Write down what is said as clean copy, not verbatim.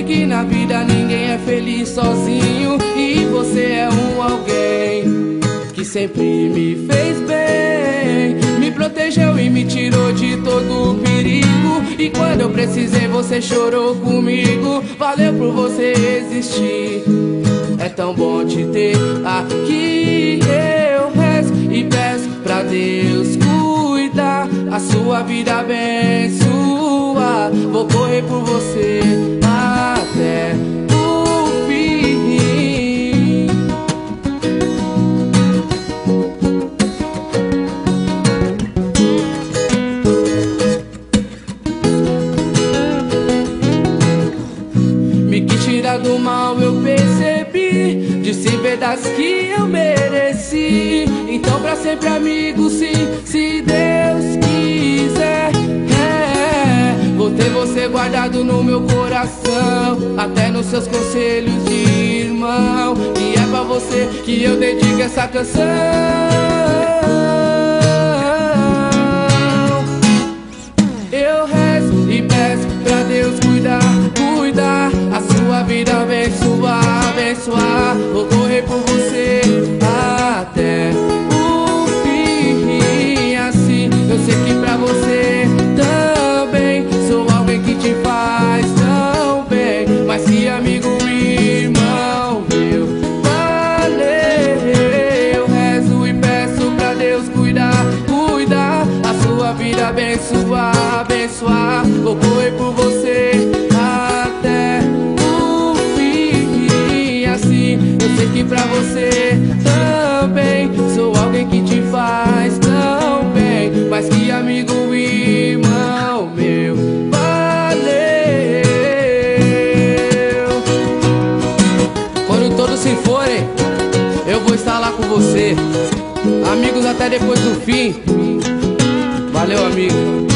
que na vida ninguém é feliz sozinho, e você é um alguém que sempre me fez bem, me protegeu e me tirou de todo perigo. E quando eu precisei você chorou comigo. Valeu por você existir, é tão bom te ter aqui. Eu rezo e peço pra Deus cuidar, a sua vida abençoar. Vou correr por você até o fim. Me quis tirar do mal, eu percebi, disse verdades que eu mereci. Então pra sempre amigo, sim, se Deus quiser. Vou ter você guardado no meu coração, até nos seus conselhos de irmão. E é pra você que eu dedico essa canção. Eu rezo e peço pra Deus cuidar, cuidar, a sua vida abençoar, abençoar. Vou correr por você até o fim. Assim eu sei que pra você também sou alguém que te faz tão bem, mas que amigo, irmão meu, valeu. Eu rezo e peço pra Deus cuidar, cuidar, a sua vida abençoar, abençoar. Vou correr por você até o fim. Assim eu sei que pra você também sou alguém que te faz tão bem, mas que amigo, irmão meu, valeu. Quando todos se forem, eu vou estar lá com você. Amigos até depois do fim. Valeu, amigo.